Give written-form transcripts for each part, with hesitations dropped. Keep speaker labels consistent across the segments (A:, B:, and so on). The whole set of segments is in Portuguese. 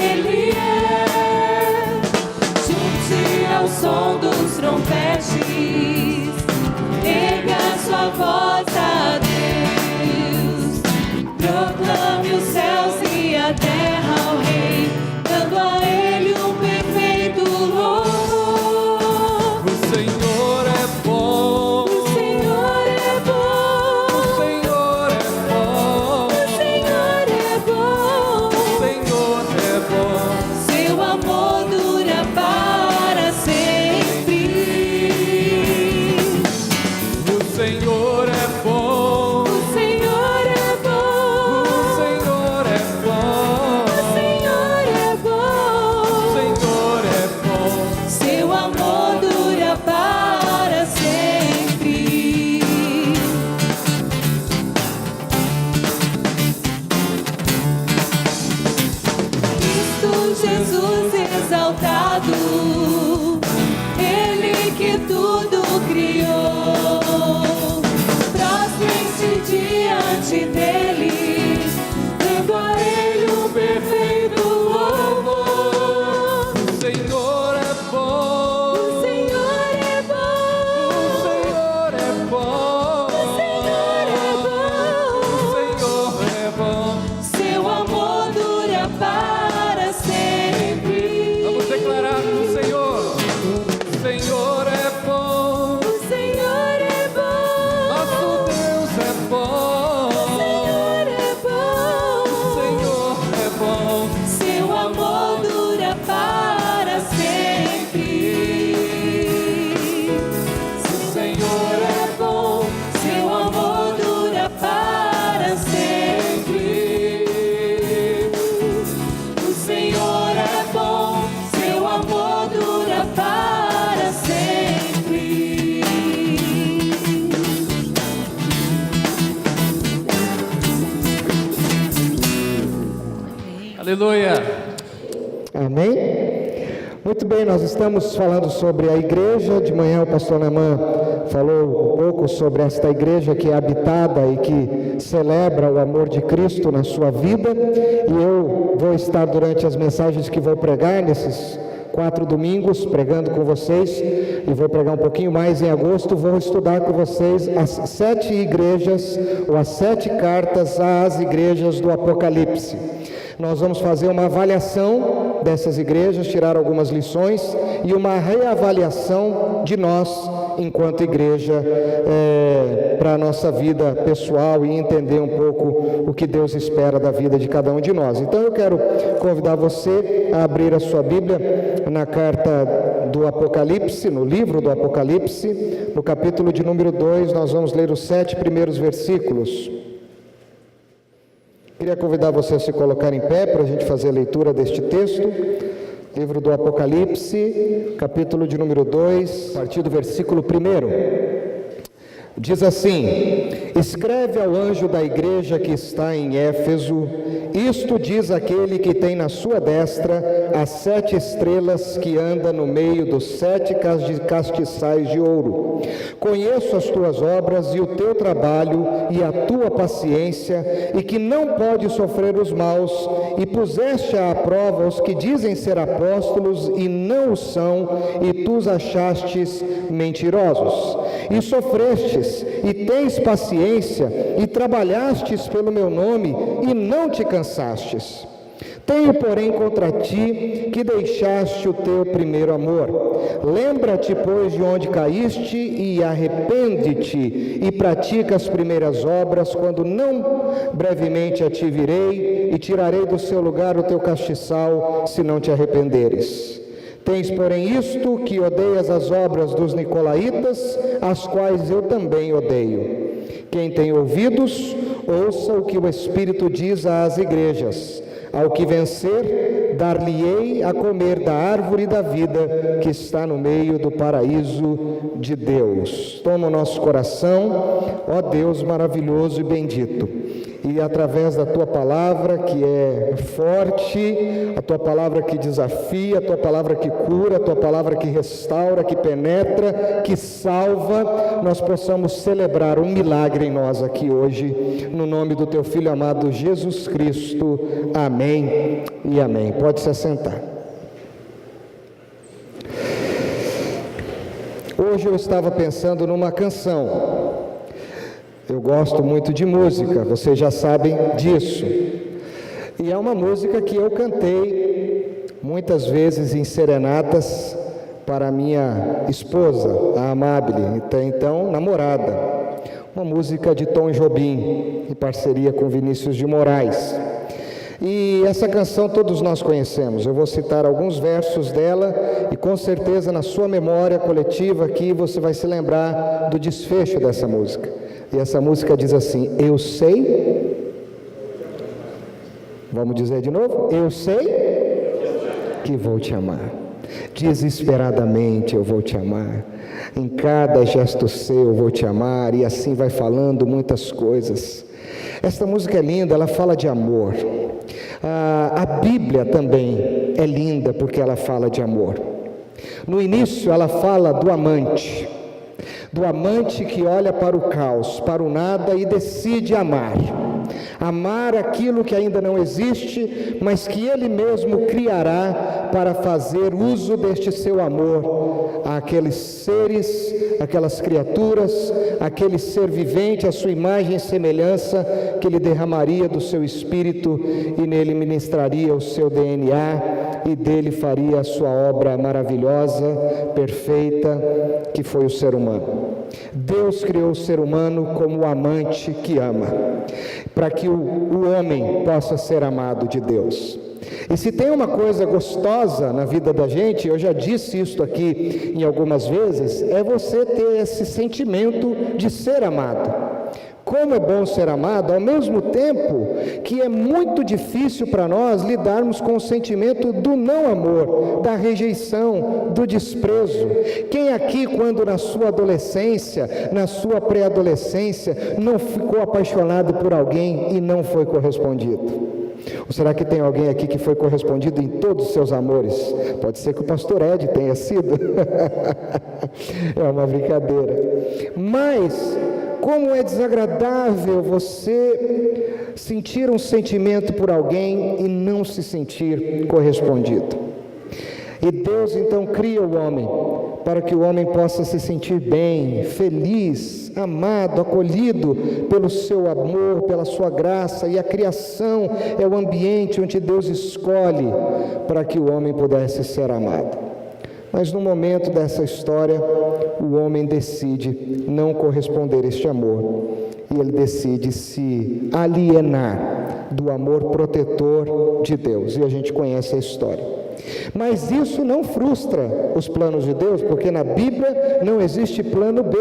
A: Ele é. Junte ao som dos trompetes, erga sua voz a Deus, proclame os céus e a terra ao Rei, dando a Ele um perfeito louvor.
B: O Senhor é bom,
A: O Senhor é bom,
B: o Senhor é bom,
A: o Senhor é bom,
B: o Senhor é bom.
A: seu amor dura para sempre.
B: O Senhor é bom,
A: O Senhor é bom,
B: o Senhor é bom,
A: o Senhor é bom,
B: o Senhor é bom.
A: seu amor dura para sempre. Cristo Jesus exaltado, Ele que tudo criou, prostre-se diante dele, dando a Ele um perfeito louvor.
B: O Senhor é bom,
A: O Senhor é bom,
B: o Senhor é bom,
A: o Senhor é bom,
B: o Senhor é bom.
A: seu amor dura para sempre.
B: Vamos declarar para o Senhor: o Senhor é bom,
A: O Senhor é bom,
B: nosso Deus é bom,
A: o Senhor é bom,
B: o Senhor é bom.
A: seu amor dura para sempre. O Senhor é bom, seu amor dura para sempre. O Senhor é bom, seu amor dura para sempre.
B: Aleluia.
C: Amém? Muito bem, nós estamos falando sobre a igreja. De manhã o pastor Naamã falou um pouco sobre esta igreja que é habitada e que celebra o amor de Cristo na sua vida. E eu vou estar durante as mensagens que vou pregar nesses 4 domingos, pregando com vocês, e vou pregar um pouquinho mais em agosto. Vou estudar com vocês as 7 igrejas, ou as 7 cartas às igrejas do Apocalipse. Nós vamos fazer uma avaliação dessas igrejas, tirar algumas lições e uma reavaliação de nós enquanto igreja para a nossa vida pessoal e entender um pouco o que Deus espera da vida de cada um de nós. Então eu quero convidar você a abrir a sua Bíblia na carta do Apocalipse, no livro do Apocalipse, no capítulo de número 2, nós vamos ler os 7 primeiros versículos. Queria convidar você a se colocar em pé para a gente fazer a leitura deste texto. Livro do Apocalipse, capítulo de número 2, a partir do versículo 1. Diz assim: escreve ao anjo da igreja que está em Éfeso, isto diz aquele que tem na sua destra as 7 estrelas que anda no meio dos 7 castiçais de ouro. Conheço as tuas obras e o teu trabalho e a tua paciência, e que não podes sofrer os maus, e puseste à prova os que dizem ser apóstolos e não o são, e tu os achastes mentirosos. E sofrestes, e tens paciência, e trabalhastes pelo meu nome, e não te cansastes. Tenho, porém, contra ti que deixaste o teu primeiro amor. Lembra-te, pois, de onde caíste, e arrepende-te, e pratica as primeiras obras, quando não brevemente a te virei, e tirarei do seu lugar o teu castiçal, se não te arrependeres. Tens, porém, isto, que odeias as obras dos nicolaítas, as quais eu também odeio. Quem tem ouvidos, ouça o que o Espírito diz às igrejas. Ao que vencer, dar-lhe-ei a comer da árvore da vida que está no meio do paraíso de Deus. Toma o nosso coração, ó Deus maravilhoso e bendito. e através da Tua palavra que é forte, a Tua palavra que desafia, a Tua palavra que cura, a Tua palavra que restaura, que penetra, que salva, nós possamos celebrar um milagre em nós aqui hoje, no nome do Teu Filho amado Jesus Cristo. Amém e amém. Pode se assentar. Hoje eu estava pensando numa canção. Eu gosto muito de música, vocês já sabem disso. E é uma música que eu cantei muitas vezes em serenatas para a minha esposa, a Amabile, até então namorada. Uma música de Tom Jobim, em parceria com Vinícius de Moraes. E essa canção todos nós conhecemos. Eu vou citar alguns versos dela e com certeza na sua memória coletiva aqui você vai se lembrar do desfecho dessa música. E essa música diz assim: eu sei, vamos dizer de novo, eu sei que vou te amar, desesperadamente eu vou te amar, em cada gesto seu eu vou te amar, e assim vai falando muitas coisas. Esta música é linda, ela fala de amor. A Bíblia também é linda porque ela fala de amor. No início ela fala do amante que olha para o caos, para o nada e decide amar aquilo que ainda não existe, mas que Ele mesmo criará para fazer uso deste seu amor àqueles seres, aquelas criaturas, aquele ser vivente, a sua imagem e semelhança, que Ele derramaria do seu Espírito e nele ministraria o seu DNA e dele faria a sua obra maravilhosa, perfeita, que foi o ser humano. Deus criou o ser humano como o amante que ama, para que o homem possa ser amado de Deus. E se tem uma coisa gostosa na vida da gente, eu já disse isso aqui em algumas vezes, é você ter esse sentimento de ser amado. Como é bom ser amado, ao mesmo tempo que é muito difícil para nós lidarmos com o sentimento do não amor, da rejeição, do desprezo. Quem aqui, quando na sua adolescência, na sua pré-adolescência, não ficou apaixonado por alguém e não foi correspondido? Ou será que tem alguém aqui que foi correspondido em todos os seus amores? Pode ser que o pastor Ed tenha sido. É uma brincadeira. Mas como é desagradável você sentir um sentimento por alguém e não se sentir correspondido. E Deus então cria o homem para que o homem possa se sentir bem, feliz, amado, acolhido pelo seu amor, pela sua graça, e a criação é o ambiente onde Deus escolhe para que o homem pudesse ser amado. Mas no momento dessa história, o homem decide não corresponder a este amor, e ele decide se alienar do amor protetor de Deus, e a gente conhece a história. Mas isso não frustra os planos de Deus, porque na Bíblia não existe plano B.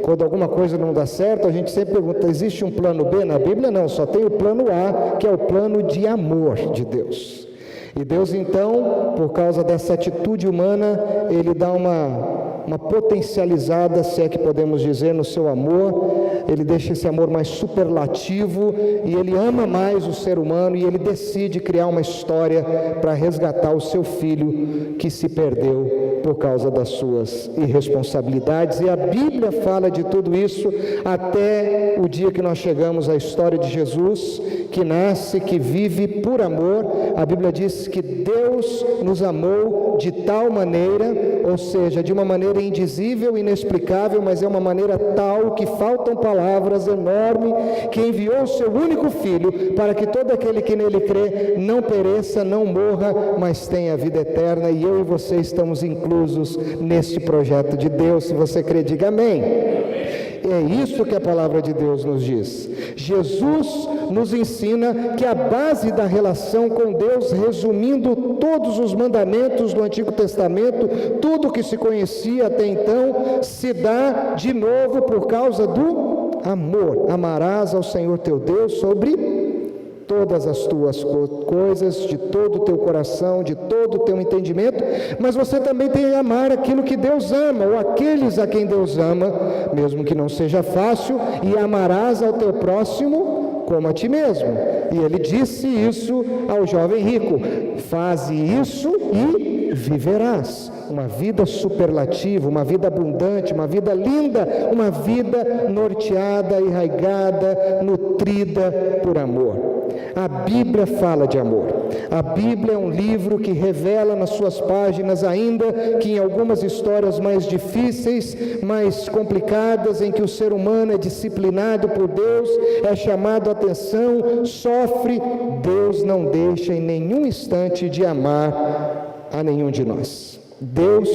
C: Quando alguma coisa não dá certo, a gente sempre pergunta: existe um plano B? Na Bíblia não, só tem o plano A, que é o plano de amor de Deus. E Deus então, por causa dessa atitude humana, Ele dá uma potencializada, se é que podemos dizer, no seu amor. Ele deixa esse amor mais superlativo e Ele ama mais o ser humano, e Ele decide criar uma história para resgatar o seu filho que se perdeu por causa das suas irresponsabilidades. E a Bíblia fala de tudo isso até o dia que nós chegamos à história de Jesus, que nasce, que vive por amor. A Bíblia diz que Deus nos amou de tal maneira, ou seja, de uma maneira indizível, inexplicável, mas é uma maneira tal que faltam palavras, enorme, que enviou o seu único Filho, para que todo aquele que nele crê não pereça, não morra, mas tenha vida eterna. E eu e você estamos inclusos neste projeto de Deus. Se você crê, diga amém. É isso que a palavra de Deus nos diz. Jesus nos ensina que a base da relação com Deus, resumindo todos os mandamentos do Antigo Testamento, tudo que se conhecia até então, se dá de novo por causa do amor. Amarás ao Senhor teu Deus sobre todas as tuas coisas, de todo o teu coração, de todo o teu entendimento, mas você também tem que amar aquilo que Deus ama, ou aqueles a quem Deus ama, mesmo que não seja fácil, e amarás ao teu próximo como a ti mesmo. E ele disse isso ao jovem rico: faze isso e viverás. Uma vida superlativa, uma vida abundante, uma vida linda, uma vida norteada, enraigada, nutrida por amor. A Bíblia fala de amor. A Bíblia é um livro que revela nas suas páginas, ainda que em algumas histórias mais difíceis, mais complicadas, em que o ser humano é disciplinado por Deus, é chamado a atenção, sofre, Deus não deixa em nenhum instante de amar a nenhum de nós. Deus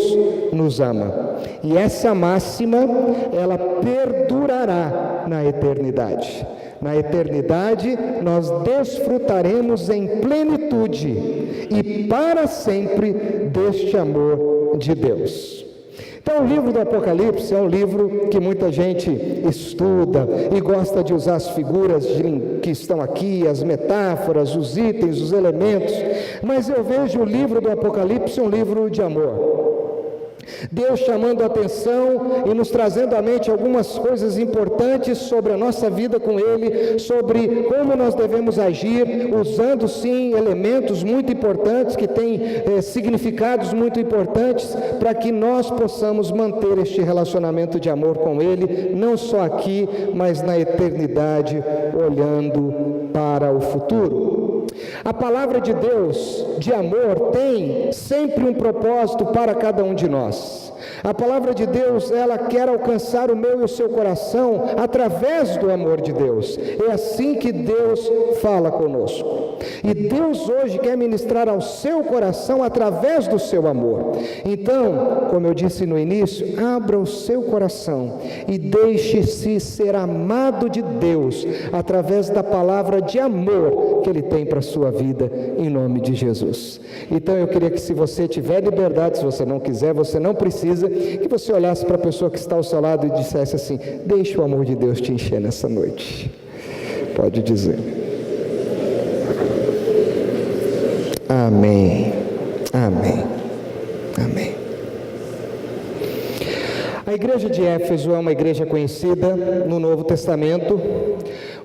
C: nos ama. E essa máxima, ela perdurará na eternidade. Na eternidade, nós desfrutaremos em plenitude e para sempre deste amor de Deus. Então, o livro do Apocalipse é um livro que muita gente estuda e gosta de usar as figuras que estão aqui, as metáforas, os itens, os elementos, mas eu vejo o livro do Apocalipse um livro de amor. Deus chamando a atenção e nos trazendo à mente algumas coisas importantes sobre a nossa vida com Ele, sobre como nós devemos agir, usando sim elementos muito importantes, que têm significados muito importantes, para que nós possamos manter este relacionamento de amor com Ele, não só aqui, mas na eternidade, olhando para o futuro. A palavra de Deus, de amor, tem sempre um propósito para cada um de nós. A palavra de Deus, ela quer alcançar o meu e o seu coração através do amor de Deus. É assim que Deus fala conosco. E Deus hoje quer ministrar ao seu coração através do seu amor. Então, como eu disse no início, abra o seu coração e deixe-se ser amado de Deus através da palavra de amor que Ele tem para a sua vida, em nome de Jesus. Então eu queria que, se você tiver liberdade, se você não quiser, você não precisa, que você olhasse para a pessoa que está ao seu lado e dissesse assim: deixa o amor de Deus te encher nessa noite. Pode dizer. Amém, amém, amém. A igreja de Éfeso é uma igreja conhecida no Novo Testamento,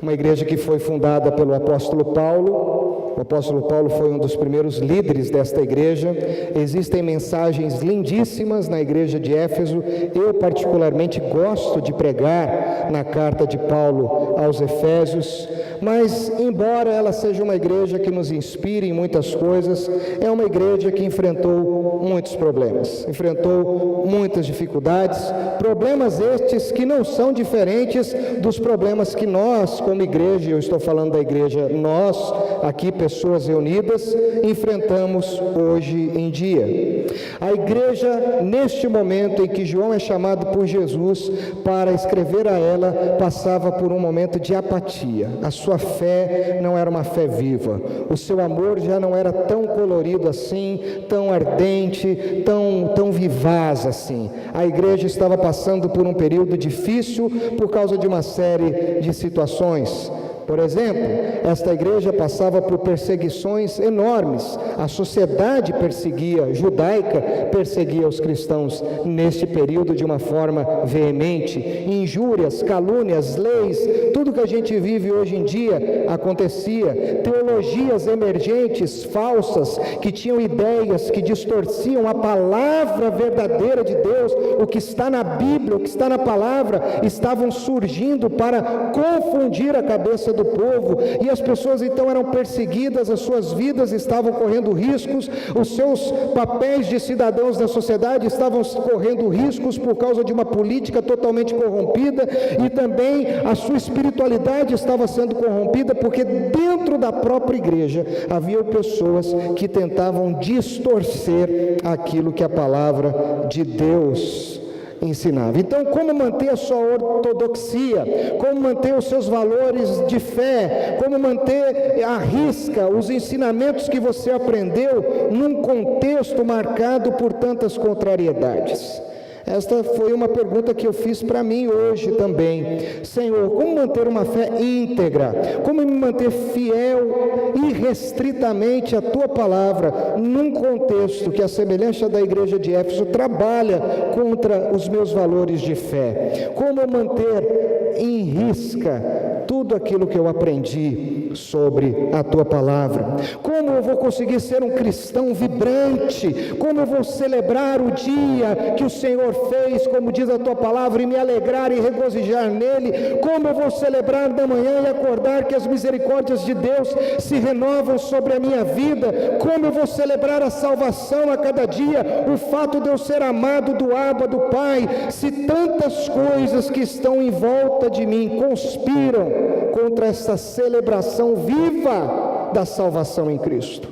C: uma igreja que foi fundada pelo apóstolo Paulo. O apóstolo Paulo foi um dos primeiros líderes desta igreja. Existem mensagens lindíssimas na igreja de Éfeso. Eu particularmente gosto de pregar na carta de Paulo aos Efésios, mas embora ela seja uma igreja que nos inspire em muitas coisas, é uma igreja que enfrentou muitos problemas, enfrentou muitas dificuldades, problemas estes que não são diferentes dos problemas que nós, como igreja, eu estou falando da igreja, nós aqui, pessoas reunidas, enfrentamos hoje em dia. A igreja, neste momento em que João é chamado por Jesus para escrever a ela, passava por um momento de apatia. A sua fé não era uma fé viva, o seu amor já não era tão colorido assim, tão ardente, tão vivaz assim. A igreja estava passando por um período difícil por causa de uma série de situações. Por exemplo, esta igreja passava por perseguições enormes. A sociedade judaica perseguia os cristãos neste período de uma forma veemente. Injúrias, calúnias, leis, tudo que a gente vive hoje em dia acontecia. Teologias emergentes, falsas, que tinham ideias que distorciam a palavra verdadeira de Deus, o que está na Bíblia, o que está na palavra, estavam surgindo para confundir a cabeça do povo, e as pessoas então eram perseguidas, as suas vidas estavam correndo riscos, os seus papéis de cidadãos da sociedade estavam correndo riscos por causa de uma política totalmente corrompida, e também a sua espiritualidade estava sendo corrompida, porque dentro da própria igreja havia pessoas que tentavam distorcer aquilo que a palavra de Deus ensinava. Então, como manter a sua ortodoxia, como manter os seus valores de fé, como manter à risca os ensinamentos que você aprendeu num contexto marcado por tantas contrariedades? Esta foi uma pergunta que eu fiz para mim hoje também. Senhor, como manter uma fé íntegra? Como me manter fiel irrestritamente à Tua palavra, num contexto que, a semelhança da igreja de Éfeso, trabalha contra os meus valores de fé? Como manter em risca tudo aquilo que eu aprendi sobre a Tua palavra? Como eu vou conseguir ser um cristão vibrante? Como eu vou celebrar o dia que o Senhor fez, como diz a Tua palavra, e me alegrar e regozijar nele? Como eu vou celebrar da manhã e acordar que as misericórdias de Deus se renovam sobre a minha vida? Como eu vou celebrar a salvação a cada dia, o fato de eu ser amado do Abba, do Pai, se tantas coisas que estão em volta de mim conspiram contra essa celebração viva da salvação em Cristo?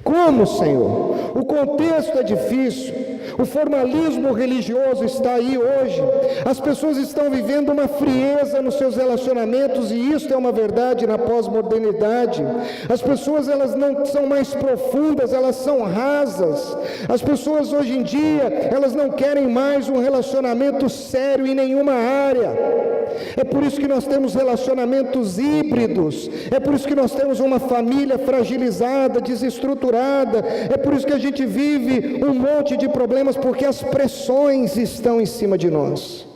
C: Como, Senhor? O contexto é difícil, o formalismo religioso está aí hoje, as pessoas estão vivendo uma frieza nos seus relacionamentos, e isto é uma verdade na pós-modernidade. As pessoas, elas não são mais profundas, elas são rasas. As pessoas hoje em dia, elas não querem mais um relacionamento sério em nenhuma área. É por isso que nós temos relacionamentos híbridos, é por isso que nós temos uma família fragilizada, desestruturada, é por isso que a gente vive um monte de problemas, porque as pressões estão em cima de nós.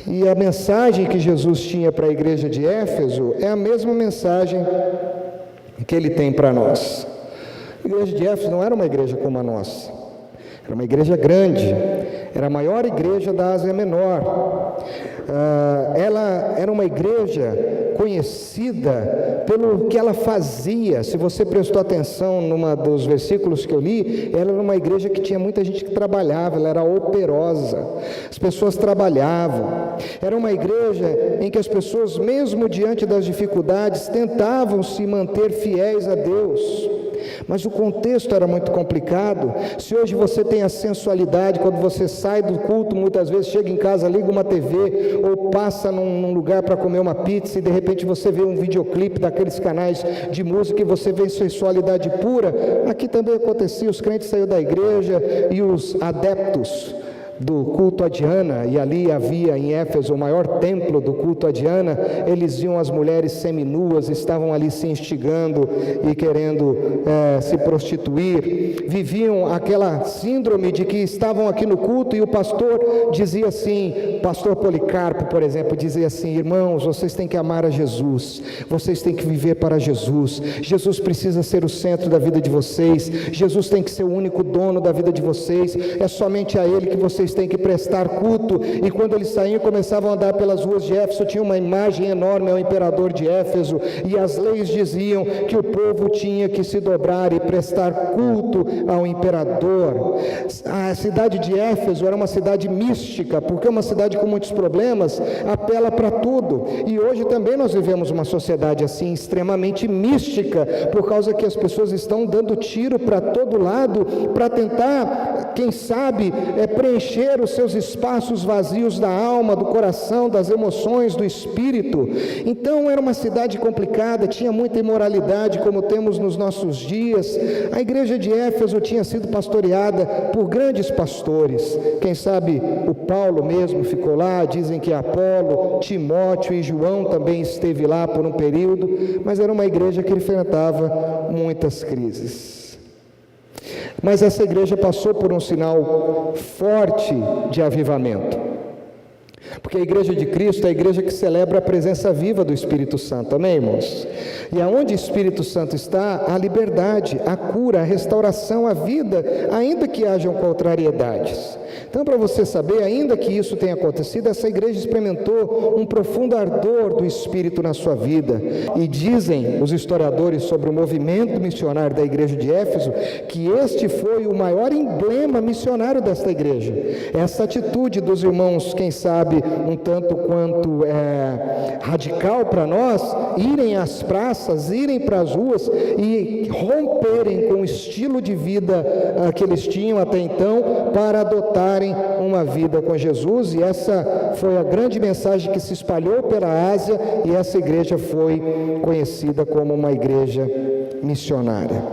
C: E a mensagem que Jesus tinha para a igreja de Éfeso é a mesma mensagem que Ele tem para nós. A igreja de Éfeso não era uma igreja como a nossa, era uma igreja grande, era a maior igreja da Ásia Menor. Ela era uma igreja conhecida pelo que ela fazia. Se você prestou atenção numa dos versículos que eu li, ela era uma igreja que tinha muita gente que trabalhava, ela era operosa, as pessoas trabalhavam. Era uma igreja em que as pessoas, mesmo diante das dificuldades, tentavam se manter fiéis a Deus. Mas o contexto era muito complicado. Se hoje você tem a sensualidade, quando você sai do culto, muitas vezes chega em casa, liga uma TV, ou passa num lugar para comer uma pizza, e de repente você vê um videoclipe daqueles canais de música, e você vê sensualidade pura. Aqui também acontecia, os crentes saíram da igreja, e os adeptos do culto a Diana, e ali havia em Éfeso o maior templo do culto a Diana, eles viam as mulheres seminuas, estavam ali se instigando e querendo se prostituir, viviam aquela síndrome de que estavam aqui no culto, e o pastor dizia assim, pastor Policarpo, por exemplo, dizia assim: irmãos, vocês têm que amar a Jesus, vocês têm que viver para Jesus, Jesus precisa ser o centro da vida de vocês, Jesus tem que ser o único dono da vida de vocês, é somente a Ele que vocês têm que prestar culto. E quando eles saíam e começavam a andar pelas ruas de Éfeso, tinha uma imagem enorme ao imperador de Éfeso, e as leis diziam que o povo tinha que se dobrar e prestar culto ao imperador. A cidade de Éfeso era uma cidade mística, porque uma cidade com muitos problemas apela para tudo, e hoje também nós vivemos uma sociedade assim, extremamente mística, por causa que as pessoas estão dando tiro para todo lado, para tentar, quem sabe, preencher os seus espaços vazios da alma, do coração, das emoções, do espírito. Então era uma cidade complicada, tinha muita imoralidade, como temos nos nossos dias. A igreja de Éfeso tinha sido pastoreada por grandes pastores, quem sabe o Paulo mesmo ficou lá, dizem que Apolo, Timóteo e João também esteve lá por um período, mas era uma igreja que enfrentava muitas crises. Mas essa igreja passou por um sinal forte de avivamento, porque a igreja de Cristo é a igreja que celebra a presença viva do Espírito Santo, amém, irmãos? E aonde o Espírito Santo está, há liberdade, a cura, a restauração, a vida, ainda que hajam contrariedades. Então, para você saber, ainda que isso tenha acontecido, essa igreja experimentou um profundo ardor do Espírito na sua vida. E dizem os historiadores sobre o movimento missionário da igreja de Éfeso, que este foi o maior emblema missionário desta igreja. Essa atitude dos irmãos, quem sabe, um tanto quanto radical para nós, irem às praças, irem para as ruas e romperem com o estilo de vida que eles tinham até então, para adotarem uma vida com Jesus. E essa foi a grande mensagem que se espalhou pela Ásia, e essa igreja foi conhecida como uma igreja missionária.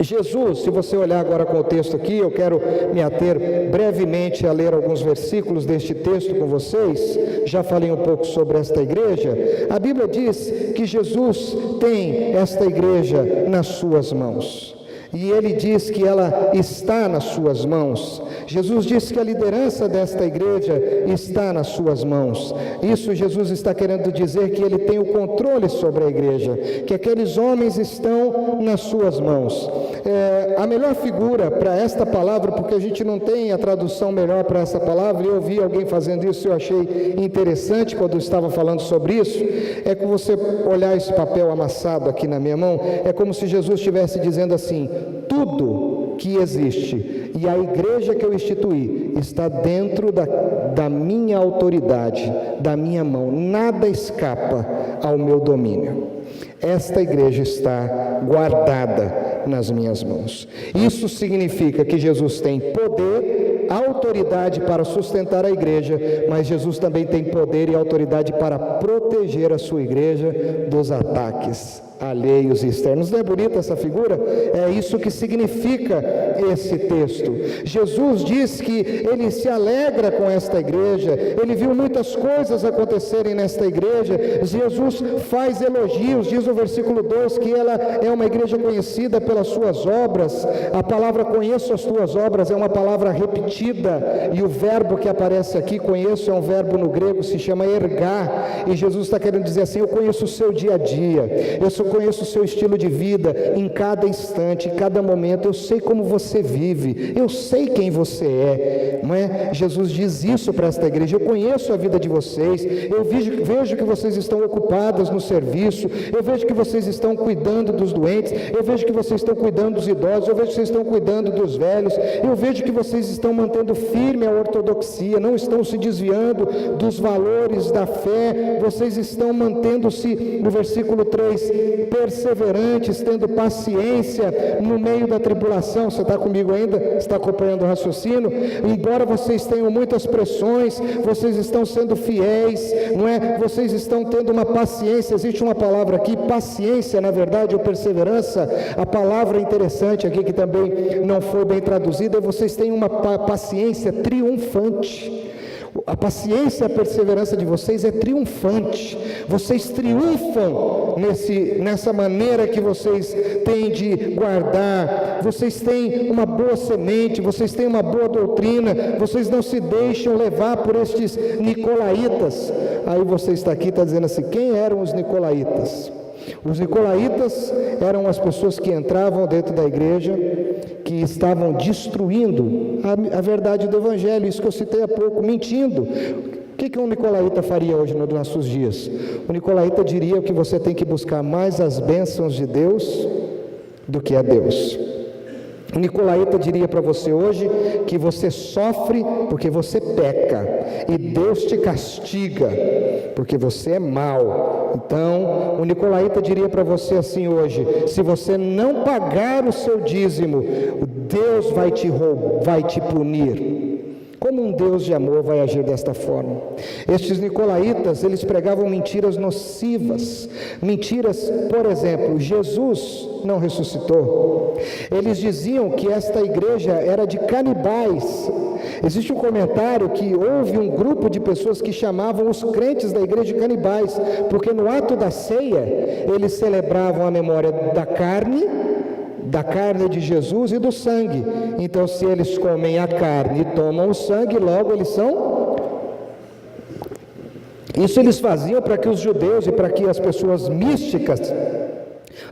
C: Jesus, se você olhar agora com o texto aqui, eu quero me ater brevemente a ler alguns versículos deste texto com vocês. Já falei um pouco sobre esta igreja. A Bíblia diz que Jesus tem esta igreja nas suas mãos. E ele diz que ela está nas suas mãos. Jesus diz que a liderança desta igreja está nas suas mãos. Isso Jesus está querendo dizer que ele tem o controle sobre a igreja, que aqueles homens estão nas suas mãos. A melhor figura para esta palavra, porque a gente não tem a tradução melhor para essa palavra, e eu vi alguém fazendo isso, eu achei interessante quando eu estava falando sobre isso, é que você olhar esse papel amassado aqui na minha mão, é como se Jesus estivesse dizendo assim: tudo que existe e a igreja que eu instituí está dentro da minha autoridade, da minha mão, nada escapa ao meu domínio. Esta igreja está guardada nas minhas mãos. Isso significa que Jesus tem poder, autoridade para sustentar a igreja, mas Jesus também tem poder e autoridade para proteger a sua igreja dos ataques alheios e externos. Não é bonita essa figura? É isso que significa esse texto. Jesus diz que ele se alegra com esta igreja, ele viu muitas coisas acontecerem nesta igreja. Jesus faz elogios, diz o versículo 2 que ela é uma igreja conhecida pelas suas obras. A palavra conheço as tuas obras é uma palavra repetida, e o verbo que aparece aqui, conheço, é um verbo no grego, se chama ergar, e Jesus está querendo dizer assim: eu conheço o seu dia a dia, eu conheço o seu estilo de vida, em cada instante, em cada momento, eu sei como você vive, eu sei quem você é, não é? Jesus diz isso para esta igreja: eu conheço a vida de vocês, eu vejo que vocês estão ocupadas no serviço, eu vejo que vocês estão cuidando dos doentes, eu vejo que vocês estão cuidando dos idosos, eu vejo que vocês estão cuidando dos velhos, eu vejo que vocês estão mantendo firme a ortodoxia, não estão se desviando dos valores da fé, vocês estão mantendo-se, no versículo 3, perseverantes, tendo paciência no meio da tribulação. Você está comigo ainda? Está acompanhando o raciocínio? Embora vocês tenham muitas pressões, vocês estão sendo fiéis, não é? Vocês estão tendo uma paciência. Existe uma palavra aqui, paciência, na verdade, ou perseverança. A palavra interessante aqui, que também não foi bem traduzida, é: vocês têm uma paciência triunfante. A paciência e a perseverança de vocês é triunfante. Vocês triunfam nessa maneira que vocês têm de guardar. Vocês têm uma boa semente, vocês têm uma boa doutrina, vocês não se deixam levar por estes nicolaítas. Aí você está aqui e está dizendo assim: quem eram os nicolaítas? Os nicolaítas eram as pessoas que entravam dentro da igreja, que estavam destruindo a verdade do evangelho, isso que eu citei há pouco, mentindo. O que um nicolaíta faria hoje nos nossos dias? O nicolaíta diria que você tem que buscar mais as bênçãos de Deus do que a Deus. O nicolaíta diria para você hoje que você sofre porque você peca, e Deus te castiga porque você é mau. Então, o nicolaíta diria para você assim hoje: se você não pagar o seu dízimo, Deus vai te punir. Como um Deus de amor vai agir desta forma? Estes nicolaítas, eles pregavam mentiras nocivas. Mentiras, por exemplo, Jesus não ressuscitou. Eles diziam que esta igreja era de canibais. Existe um comentário que houve um grupo de pessoas que chamavam os crentes da igreja de canibais, porque no ato da ceia, eles celebravam a memória da carne de Jesus e do sangue. Então, se eles comem a carne e tomam o sangue, logo eles são... Isso eles faziam para que os judeus e para que as pessoas místicas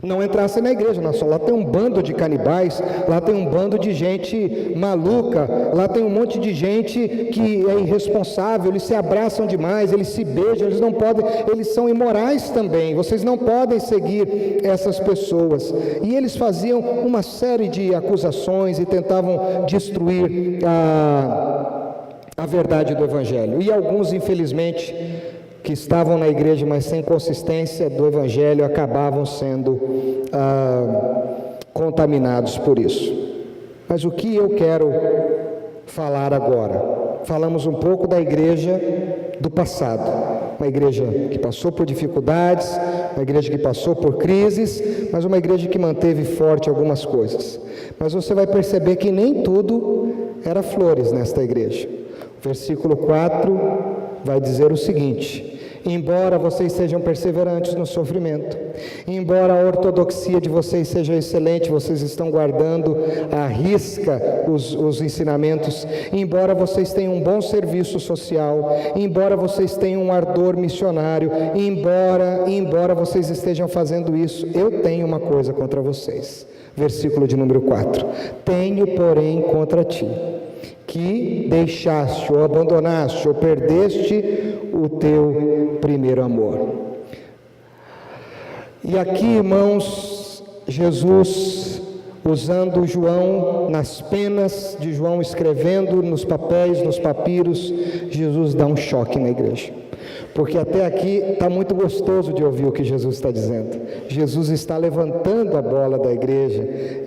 C: não entrassem na igreja. Não, só lá tem um bando de canibais, lá tem um bando de gente maluca, lá tem um monte de gente que é irresponsável, eles se abraçam demais, eles se beijam, eles não podem, eles são imorais também, vocês não podem seguir essas pessoas. E eles faziam uma série de acusações e tentavam destruir a verdade do evangelho. E alguns, infelizmente, que estavam na igreja, mas sem consistência do evangelho, acabavam sendo contaminados por isso. Mas o que eu quero falar agora? Falamos um pouco da igreja do passado, uma igreja que passou por dificuldades, uma igreja que passou por crises, mas uma igreja que manteve forte algumas coisas. Mas você vai perceber que nem tudo era flores nesta igreja. O versículo 4 vai dizer o seguinte: embora vocês sejam perseverantes no sofrimento, embora a ortodoxia de vocês seja excelente, vocês estão guardando à risca os ensinamentos, embora vocês tenham um bom serviço social, embora vocês tenham um ardor missionário, embora vocês estejam fazendo isso, eu tenho uma coisa contra vocês. Versículo de número 4: tenho, porém, contra ti, que deixaste, ou abandonaste, ou perdeste o teu primeiro amor. E aqui, irmãos, Jesus, usando João, nas penas de João, escrevendo nos papéis, nos papiros, Jesus dá um choque na igreja. Porque até aqui está muito gostoso de ouvir o que Jesus está dizendo. Jesus está levantando a bola da igreja,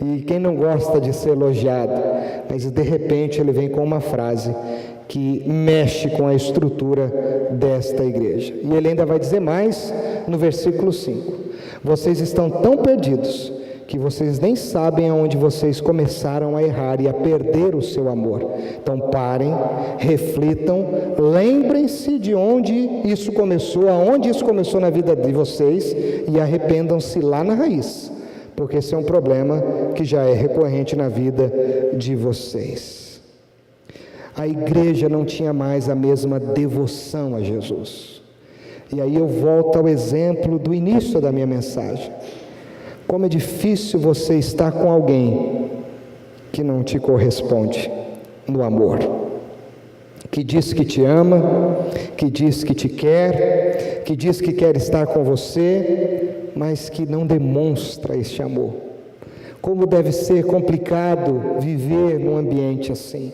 C: e quem não gosta de ser elogiado, mas de repente ele vem com uma frase que mexe com a estrutura desta igreja. E ele ainda vai dizer mais no versículo 5: vocês estão tão perdidos que vocês nem sabem aonde vocês começaram a errar e a perder o seu amor. Então parem, reflitam, lembrem-se de onde isso começou, aonde isso começou na vida de vocês, e arrependam-se lá na raiz, porque esse é um problema que já é recorrente na vida de vocês. A igreja não tinha mais a mesma devoção a Jesus. E aí eu volto ao exemplo do início da minha mensagem. Como é difícil você estar com alguém que não te corresponde no amor, que diz que te ama, que diz que te quer, que diz que quer estar com você, mas que não demonstra este amor. Como deve ser complicado viver num ambiente assim.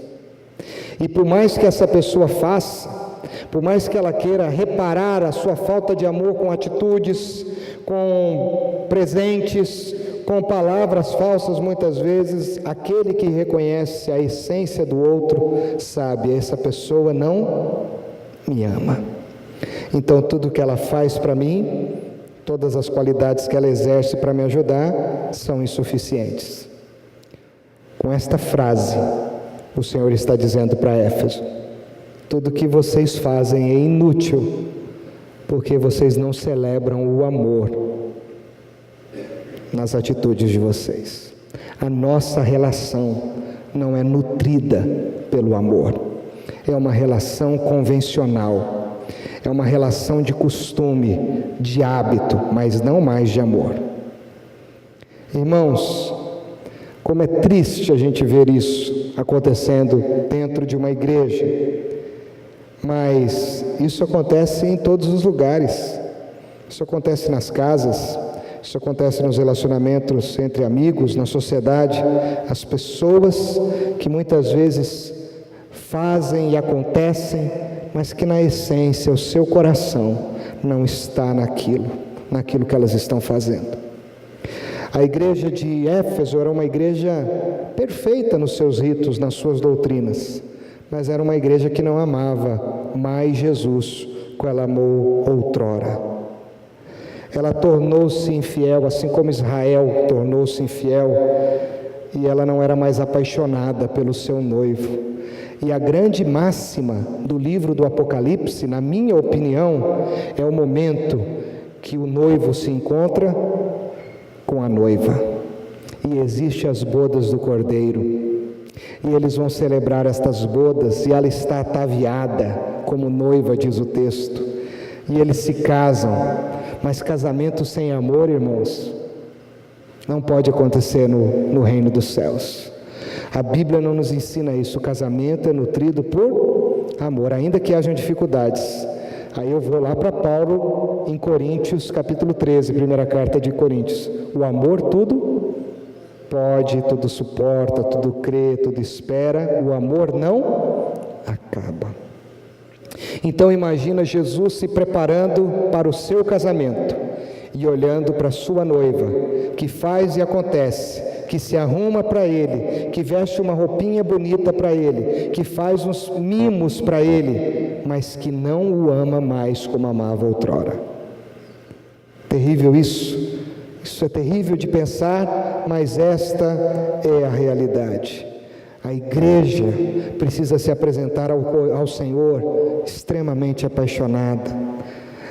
C: E por mais que essa pessoa faça, por mais que ela queira reparar a sua falta de amor com atitudes, com presentes, com palavras falsas, muitas vezes, aquele que reconhece a essência do outro, sabe, essa pessoa não me ama. Então tudo que ela faz para mim, todas as qualidades que ela exerce para me ajudar, são insuficientes. Com esta frase, o Senhor está dizendo para Éfeso: tudo que vocês fazem é inútil, porque vocês não celebram o amor nas atitudes de vocês. A nossa relação não é nutrida pelo amor, é uma relação convencional, é uma relação de costume, de hábito, mas não mais de amor. Irmãos, como é triste a gente ver isso acontecendo dentro de uma igreja, mas isso acontece em todos os lugares. Isso acontece nas casas, isso acontece nos relacionamentos entre amigos, na sociedade. As pessoas que muitas vezes fazem e acontecem, mas que na essência o seu coração não está naquilo que elas estão fazendo. A igreja de Éfeso era uma igreja perfeita nos seus ritos, nas suas doutrinas, mas era uma igreja que não amava mais Jesus como ela amou outrora. Ela tornou-se infiel, assim como Israel tornou-se infiel, e ela não era mais apaixonada pelo seu noivo. E a grande máxima do livro do Apocalipse, na minha opinião, é o momento que o noivo se encontra com a noiva, e existem as bodas do Cordeiro, e eles vão celebrar estas bodas, e ela está ataviada como noiva, diz o texto, e eles se casam. Mas casamento sem amor, irmãos, não pode acontecer no reino dos céus. A Bíblia não nos ensina isso. O casamento é nutrido por amor, ainda que hajam dificuldades. Aí eu vou lá para Paulo em Coríntios, capítulo 13, primeira carta de Coríntios. O amor tudo pode, tudo suporta, tudo crê, tudo espera. O amor não acaba. Então imagina Jesus se preparando para o seu casamento e olhando para sua noiva, que faz e acontece, que se arruma para Ele, que veste uma roupinha bonita para Ele, que faz uns mimos para Ele, mas que não o ama mais como amava outrora. Terrível isso. Isso é terrível de pensar, mas esta é a realidade. A igreja precisa se apresentar ao Senhor extremamente apaixonada,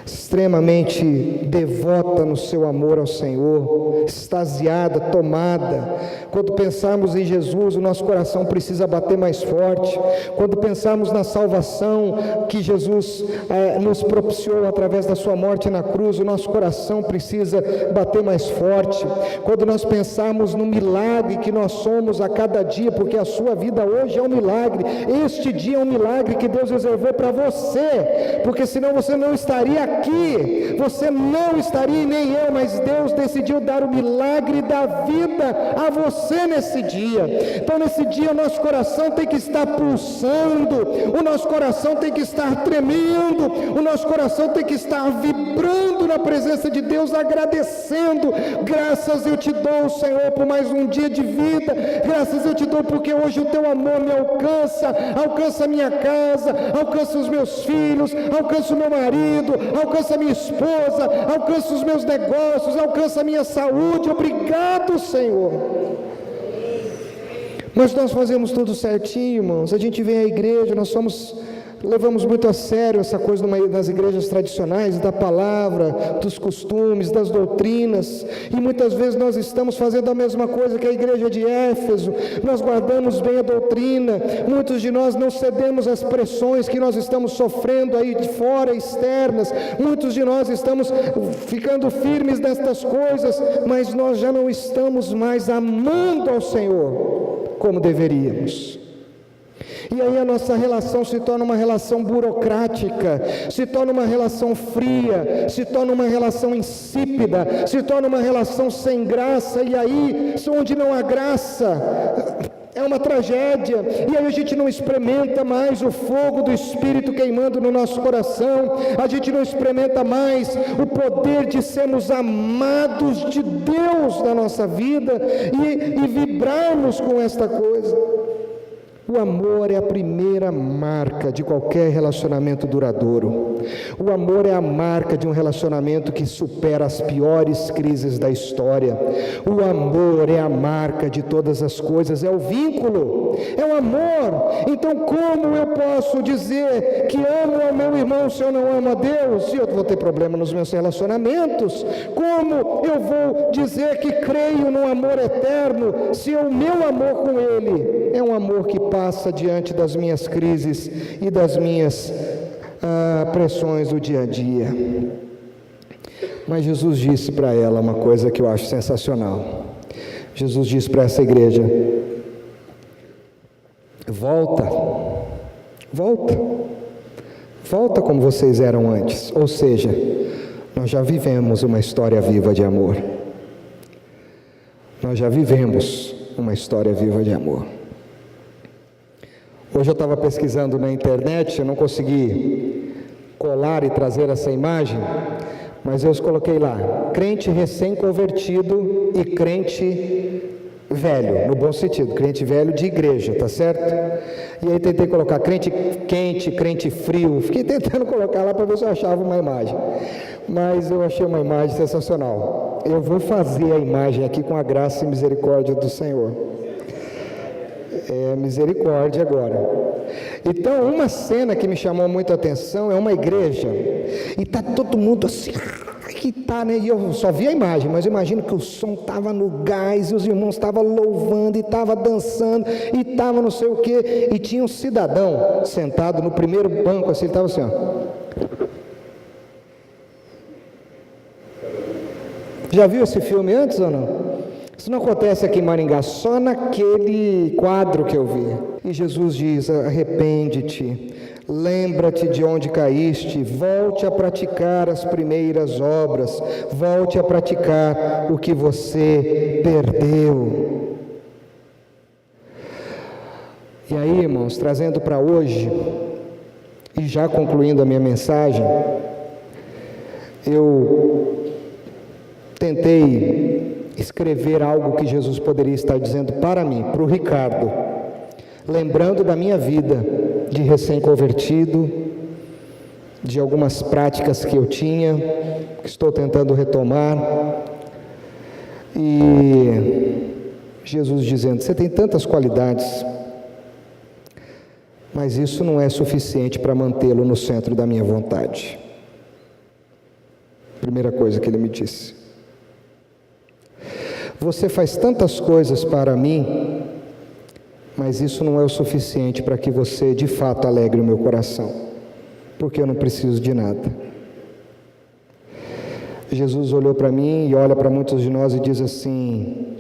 C: extremamente devota no seu amor ao Senhor, extasiada, tomada. Quando pensarmos em Jesus, o nosso coração precisa bater mais forte. Quando pensarmos na salvação que Jesus nos propiciou através da sua morte na cruz, o nosso coração precisa bater mais forte. Quando nós pensarmos no milagre que nós somos a cada dia, porque a sua vida hoje é um milagre, este dia é um milagre que Deus reservou para você, porque senão você não estaria aqui, você não estaria, nem eu, mas Deus decidiu dar o milagre da vida a você nesse dia. Então nesse dia o nosso coração tem que estar pulsando, o nosso coração tem que estar tremendo, o nosso coração tem que estar vibrando na presença de Deus, agradecendo. Graças eu te dou, Senhor, por mais um dia de vida. Graças eu te dou porque hoje o teu amor me alcança a minha casa, alcança os meus filhos, alcança o meu marido, alcança a minha esposa, alcança os meus negócios, alcança a minha saúde. Obrigado, Senhor. Mas nós fazemos tudo certinho, irmãos. A gente vem à igreja, levamos muito a sério essa coisa nas igrejas tradicionais, da palavra, dos costumes, das doutrinas, e muitas vezes nós estamos fazendo a mesma coisa que a igreja de Éfeso. Nós guardamos bem a doutrina, muitos de nós não cedemos às pressões que nós estamos sofrendo aí de fora, externas, muitos de nós estamos ficando firmes nestas coisas, mas nós já não estamos mais amando ao Senhor como deveríamos. E aí a nossa relação se torna uma relação burocrática, se torna uma relação fria, se torna uma relação insípida, se torna uma relação sem graça, e aí, onde não há graça, é uma tragédia. E aí a gente não experimenta mais o fogo do Espírito queimando no nosso coração, a gente não experimenta mais o poder de sermos amados de Deus na nossa vida e vibrarmos com esta coisa. O amor é a primeira marca de qualquer relacionamento duradouro. O amor é a marca de um relacionamento que supera as piores crises da história. O amor é a marca de todas as coisas, é o vínculo, é o amor. Então como eu posso dizer que amo ao meu irmão se eu não amo a Deus? Se eu vou ter problema nos meus relacionamentos? Como eu vou dizer que creio no amor eterno se o meu amor com Ele é um amor que passa diante das minhas crises e das minhas pressões do dia a dia? Mas Jesus disse para ela uma coisa que eu acho sensacional. Jesus disse para essa igreja: volta como vocês eram antes. Ou seja, nós já vivemos uma história viva de amor. Nós já vivemos uma história viva de amor. Hoje eu estava pesquisando na internet, eu não consegui colar e trazer essa imagem, mas eu coloquei lá: crente recém-convertido e crente velho, no bom sentido, crente velho de igreja, tá certo? E aí tentei colocar crente quente, crente frio, fiquei tentando colocar lá para ver se eu achava uma imagem, mas eu achei uma imagem sensacional. Eu vou fazer a imagem aqui com a graça e misericórdia do Senhor. É misericórdia agora. Então, uma cena que me chamou muito a atenção é uma igreja, e tá todo mundo assim, que tá, né? E eu só vi a imagem, mas eu imagino que o som estava no gás, e os irmãos estavam louvando, e estavam dançando, e estavam não sei o que, e tinha um cidadão sentado no primeiro banco, assim, ele estava assim, ó. Já viu esse filme antes ou não? Isso não acontece aqui em Maringá, só naquele quadro que eu vi. E Jesus diz: arrepende-te, lembra-te de onde caíste, volte a praticar as primeiras obras, volte a praticar o que você perdeu. E aí, irmãos, trazendo para hoje, e já concluindo a minha mensagem, eu tentei escrever algo que Jesus poderia estar dizendo para mim, para o Ricardo, lembrando da minha vida de recém-convertido, de algumas práticas que eu tinha, que estou tentando retomar, e Jesus dizendo: você tem tantas qualidades, mas isso não é suficiente para mantê-lo no centro da minha vontade. Primeira coisa que ele me disse: você faz tantas coisas para mim, mas isso não é o suficiente para que você de fato alegre o meu coração, porque eu não preciso de nada. Jesus olhou para mim e olha para muitos de nós e diz assim: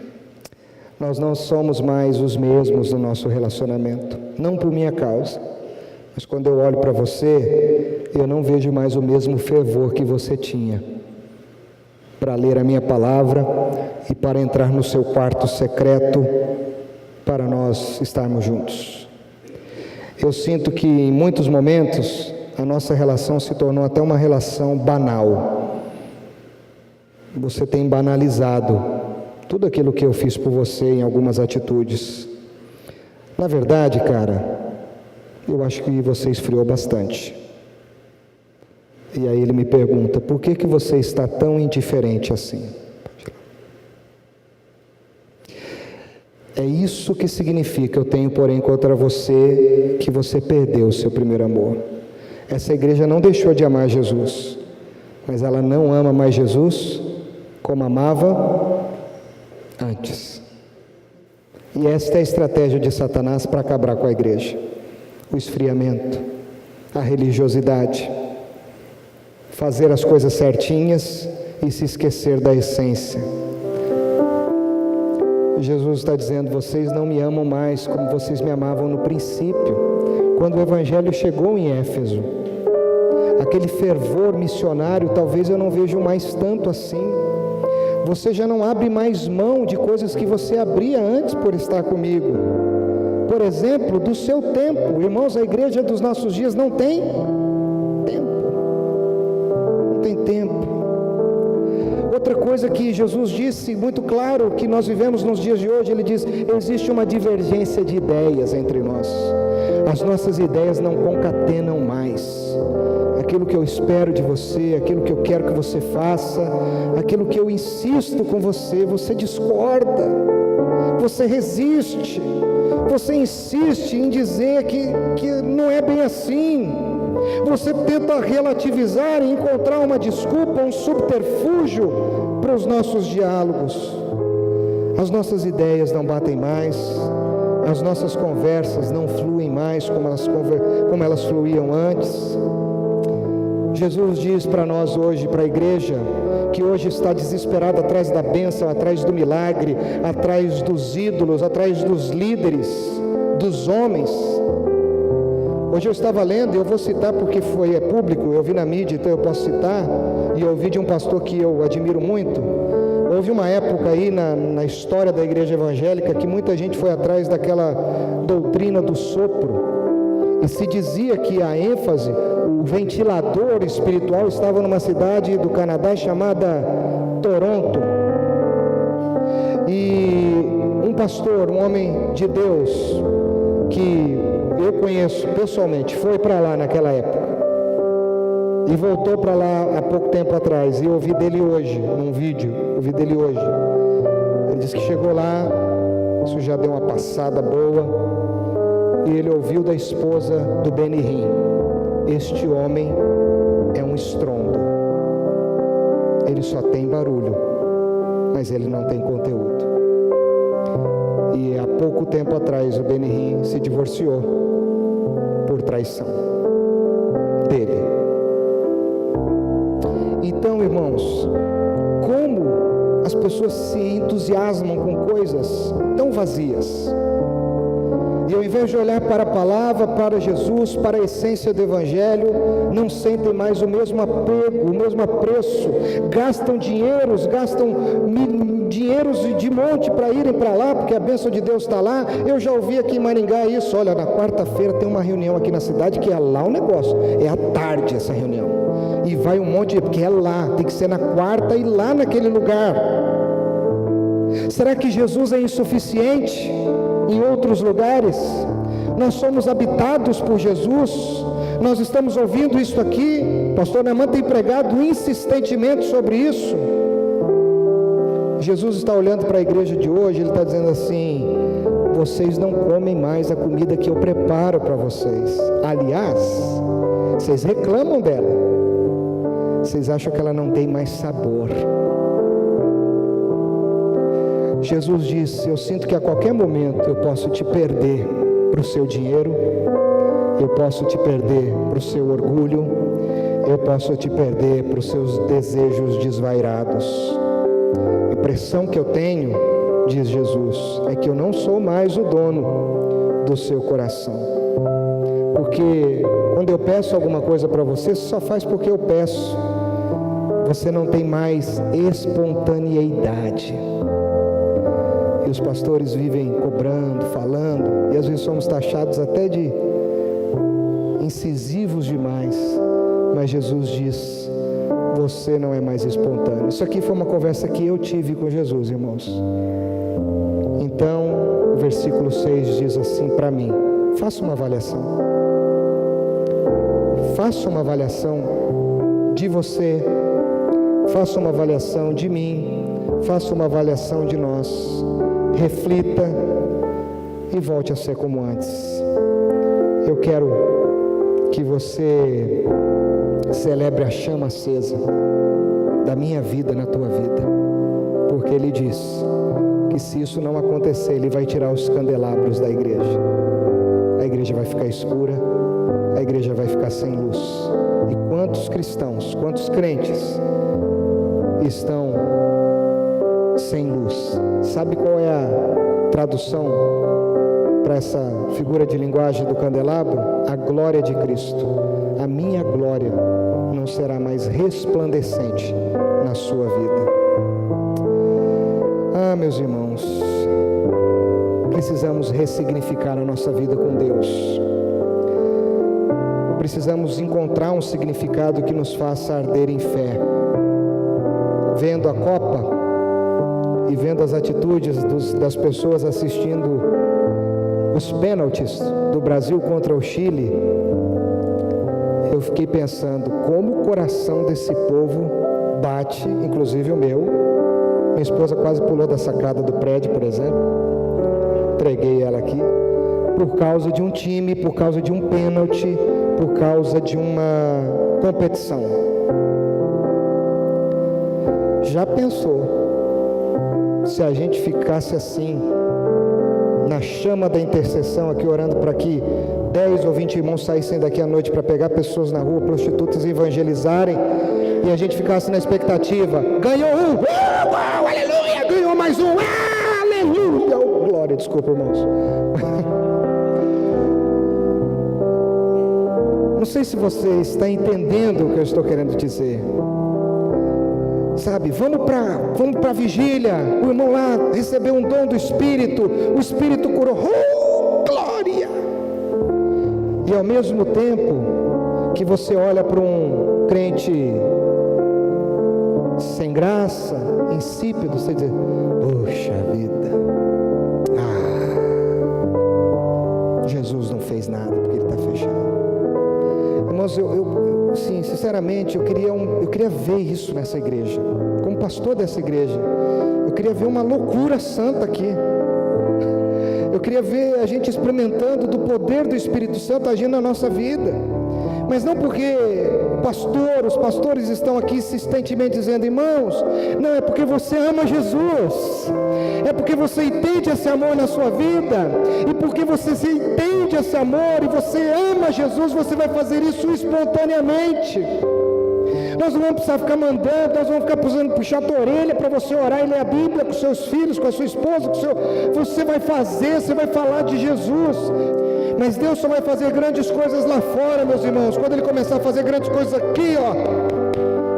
C: nós não somos mais os mesmos no nosso relacionamento, não por minha causa, mas quando eu olho para você, eu não vejo mais o mesmo fervor que você tinha para ler a minha palavra e para entrar no seu quarto secreto para nós estarmos juntos. Eu sinto que em muitos momentos a nossa relação se tornou até uma relação banal. Você tem banalizado tudo aquilo que eu fiz por você em algumas atitudes. Na verdade, cara, eu acho que você esfriou bastante. E aí ele me pergunta: por que você está tão indiferente assim? É isso que significa: eu tenho, porém, contra você que você perdeu o seu primeiro amor. Essa igreja não deixou de amar Jesus, mas ela não ama mais Jesus como amava antes. E esta é a estratégia de Satanás para acabar com a igreja: o esfriamento, a religiosidade, fazer as coisas certinhas e se esquecer da essência. Jesus está dizendo: vocês não me amam mais como vocês me amavam no princípio, quando o Evangelho chegou em Éfeso. Aquele fervor missionário talvez eu não vejo mais tanto assim. Você já não abre mais mão de coisas que você abria antes por estar comigo. Por exemplo, do seu tempo. Irmãos, a igreja dos nossos dias não tem tempo. Não tem tempo. Outra coisa que Jesus disse muito claro, que nós vivemos nos dias de hoje, ele diz: existe uma divergência de ideias entre nós. As nossas ideias não concatenam mais. Aquilo que eu espero de você, aquilo que eu quero que você faça, aquilo que eu insisto com você, você discorda, você resiste, você insiste em dizer que não é bem assim, você tenta relativizar e encontrar uma desculpa, um subterfúgio para os nossos diálogos. As nossas ideias não batem mais, as nossas conversas não fluem mais como elas fluíam antes. Jesus diz para nós hoje, para a igreja, que hoje está desesperada atrás da bênção, atrás do milagre, atrás dos ídolos, atrás dos líderes, dos homens. Hoje eu estava lendo, e eu vou citar porque é público, eu vi na mídia, então eu posso citar, e eu ouvi de um pastor que eu admiro muito. Houve uma época aí na história da igreja evangélica que muita gente foi atrás daquela doutrina do sopro, e se dizia que a ênfase, o ventilador espiritual estava numa cidade do Canadá chamada Toronto. E um pastor, um homem de Deus, que eu conheço pessoalmente, foi para lá naquela época e voltou para lá há pouco tempo atrás, e eu ouvi dele hoje, num vídeo, ele disse que chegou lá, isso já deu uma passada boa, e ele ouviu da esposa do Benny Hinn: este homem é um estrondo, ele só tem barulho, mas ele não tem conteúdo. E há pouco tempo atrás o Benny Hinn se divorciou por traição dele. Então, irmãos, como as pessoas se entusiasmam com coisas tão vazias, e ao invés de olhar para a palavra, para Jesus, para a essência do Evangelho, não sentem mais o mesmo apego, o mesmo apreço, gastam dinheiros de monte para irem para lá, porque a bênção de Deus está lá. Eu já ouvi aqui em Maringá isso: olha, na quarta-feira tem uma reunião aqui na cidade, que é lá o negócio, é à tarde essa reunião, e vai um monte, porque é lá, tem que ser na quarta e lá naquele lugar. Será que Jesus é insuficiente em outros lugares? Nós somos habitados por Jesus. Nós estamos ouvindo isso aqui. O pastor Neman tem pregado insistentemente sobre isso. Jesus está olhando para a igreja de hoje, Ele está dizendo assim: vocês não comem mais a comida que eu preparo para vocês. Aliás, vocês reclamam dela. Vocês acham que ela não tem mais sabor. Jesus disse: eu sinto que a qualquer momento eu posso te perder para o seu dinheiro, eu posso te perder para o seu orgulho, eu posso te perder para os seus desejos desvairados. A impressão que eu tenho, diz Jesus, é que eu não sou mais o dono do seu coração. Porque quando eu peço alguma coisa para você, você só faz porque eu peço. Você não tem mais espontaneidade. E os pastores vivem cobrando, falando, e às vezes somos taxados até de incisivos demais. Mas Jesus diz: você não é mais espontâneo. Isso aqui foi uma conversa que eu tive com Jesus, irmãos. Então, o versículo 6 diz assim para mim: faça uma avaliação. Faça uma avaliação de você. Faça uma avaliação de mim. Faça uma avaliação de nós. Reflita e volte a ser como antes. Eu quero que você celebre a chama acesa da minha vida na tua vida, porque Ele diz que se isso não acontecer, Ele vai tirar os candelabros da igreja. A igreja vai ficar escura, a igreja vai ficar sem luz. E quantos cristãos, quantos crentes estão sem luz? Sabe qual é a tradução para essa figura de linguagem do candelabro? A glória de Cristo. A minha glória não será mais resplandecente na sua vida. Ah, meus irmãos, precisamos ressignificar a nossa vida com Deus. Precisamos encontrar um significado que nos faça arder em fé. Vendo a Copa e vendo as atitudes das pessoas assistindo os pênaltis do Brasil contra o Chile, eu fiquei pensando como o coração desse povo bate, inclusive o meu. Minha esposa quase pulou da sacada do prédio, por exemplo. Entreguei ela aqui. Por causa de um time, por causa de um pênalti, por causa de uma competição. Já pensou se a gente ficasse assim, na chama da intercessão aqui, orando para que 10 ou 20 irmãos saíssem daqui à noite para pegar pessoas na rua, prostitutas, e evangelizarem, e a gente ficasse na expectativa: ganhou um, uau, aleluia, ganhou mais um, aleluia, oh, glória, desculpa, irmãos. Não sei se você está entendendo o que eu estou querendo dizer. Sabe, vamos para a vigília, o irmão lá recebeu um dom do Espírito, o Espírito curou, glória! E ao mesmo tempo que você olha para um crente sem graça, insípido, você diz: puxa vida, Jesus não fez nada porque Ele está fechado. Irmãos, sim, sinceramente, eu queria ver isso nessa igreja. Como pastor dessa igreja, eu queria ver uma loucura santa aqui. Eu queria ver a gente experimentando do poder do Espírito Santo agindo na nossa vida. Mas não porque os pastores estão aqui insistentemente dizendo: irmãos, não, é porque você ama Jesus, é porque você entende esse amor na sua vida, e porque você se entende esse amor e você ama Jesus, você vai fazer isso espontaneamente. Nós não vamos precisar ficar mandando, nós vamos ficar precisando puxar a tua orelha para você orar e ler a Bíblia com seus filhos, com a sua esposa, você vai fazer, você vai falar de Jesus. Mas Deus só vai fazer grandes coisas lá fora, meus irmãos, quando Ele começar a fazer grandes coisas aqui,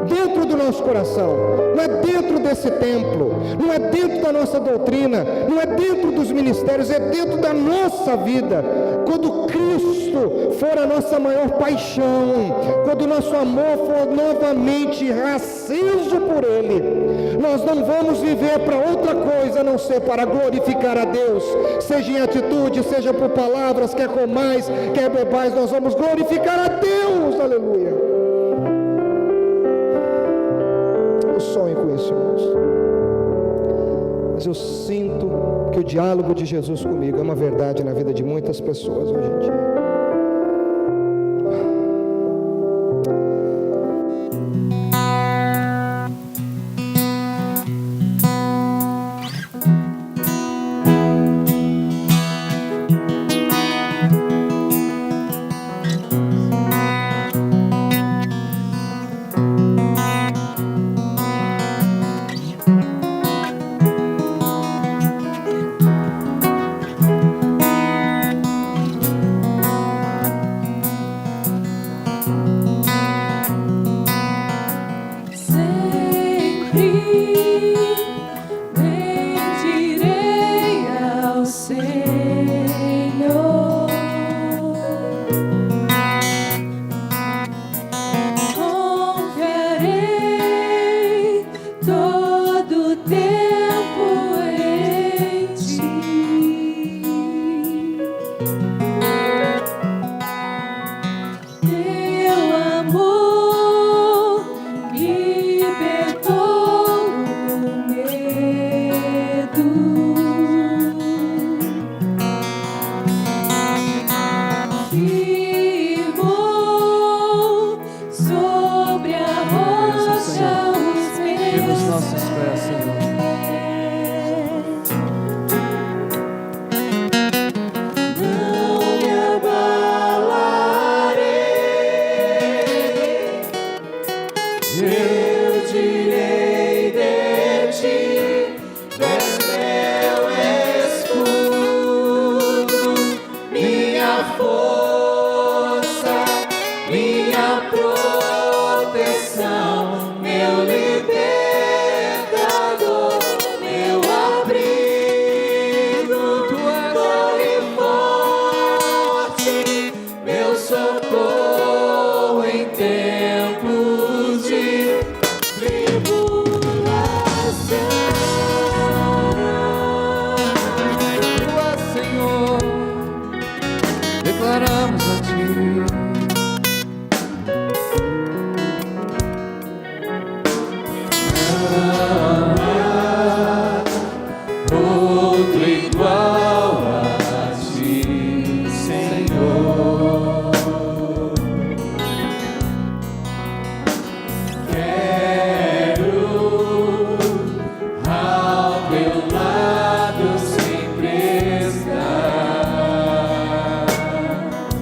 C: dentro do nosso coração. Não é dentro desse templo, não é dentro da nossa doutrina, não é dentro dos ministérios, é dentro da nossa vida. Quando Cristo for a nossa maior paixão, quando o nosso amor for novamente aceso por Ele, Nós não vamos viver para outra coisa a não ser para glorificar a Deus, seja em atitude, seja por palavras, quer comais, quer bebais, nós vamos glorificar a Deus, aleluia. Eu sonho com isso, irmãos, mas eu sinto que o diálogo de Jesus comigo é uma verdade na vida de muitas pessoas hoje em dia.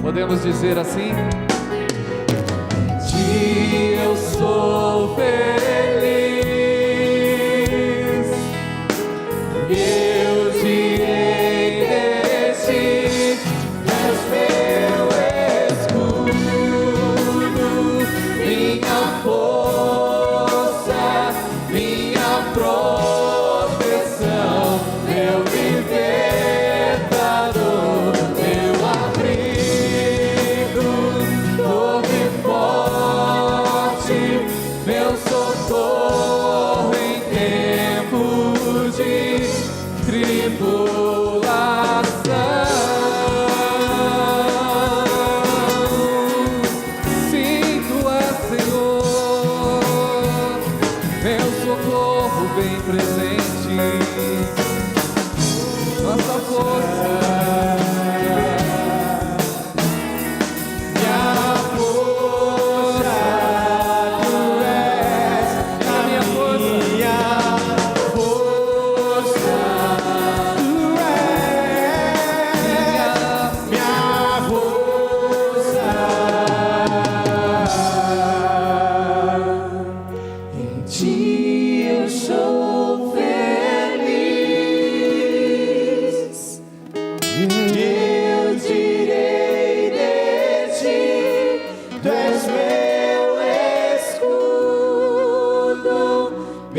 B: Podemos dizer assim: que eu sou feliz, eu direi de ti, és meu escudo, minha força, minha proteção, meu libertador, meu abrigo, torre forte, meu socorro em tempo de tribulação. Sim, tu és Senhor, meu socorro bem presente, nossa força. Meu libertador, meu abrigo, torre forte, meu socorro em tempo de tribulação. Sim, tu és Senhor, meu socorro bem presente, nossa força.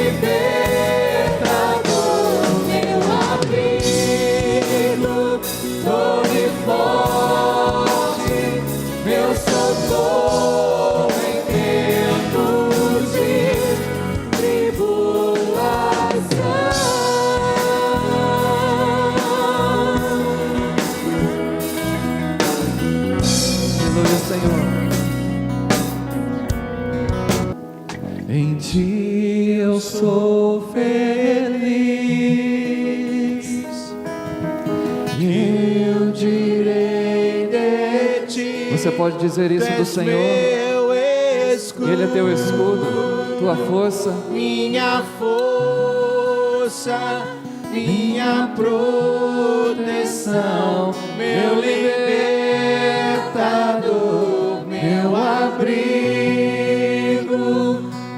A: libertador, meu abrigo, torre forte, meu socorro em tempos de tribulação.
B: Aleluia, Senhor. Em ti eu sou feliz, eu direi de ti. Você pode dizer isso do Senhor? Ele é teu escudo, tua força,
D: minha força, minha proteção, meu libertador, meu abrigo,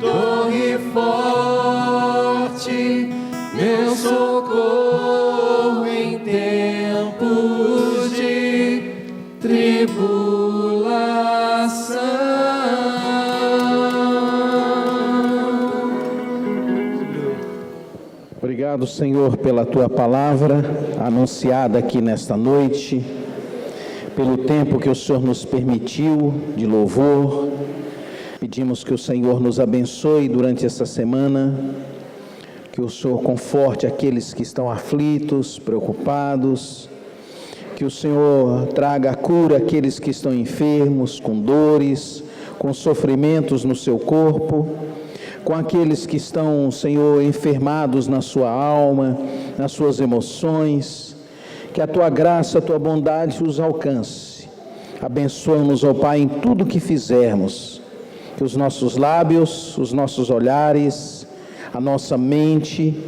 D: torre forte, meu socorro em tempos de tribulação.
E: Obrigado, Senhor, pela tua palavra anunciada aqui nesta noite, pelo tempo que o Senhor nos permitiu de louvor. Pedimos que o Senhor nos abençoe durante essa semana, que o Senhor conforte aqueles que estão aflitos, preocupados, que o Senhor traga a cura àqueles que estão enfermos, com dores, com sofrimentos no seu corpo, com aqueles que estão, Senhor, enfermados na sua alma, nas suas emoções, que a tua graça, a tua bondade os alcance. Abençoa-nos, ó Pai, em tudo que fizermos, que os nossos lábios, os nossos olhares, a nossa mente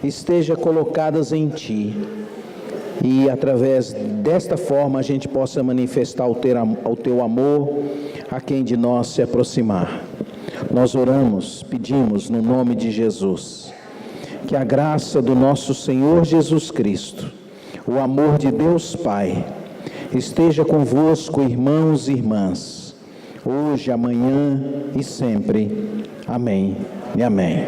E: esteja colocadas em Ti, e através desta forma a gente possa manifestar o teu amor a quem de nós se aproximar. Nós oramos, pedimos no nome de Jesus, que a graça do nosso Senhor Jesus Cristo, o amor de Deus Pai, esteja convosco, irmãos e irmãs, hoje, amanhã e sempre. Amém e amém.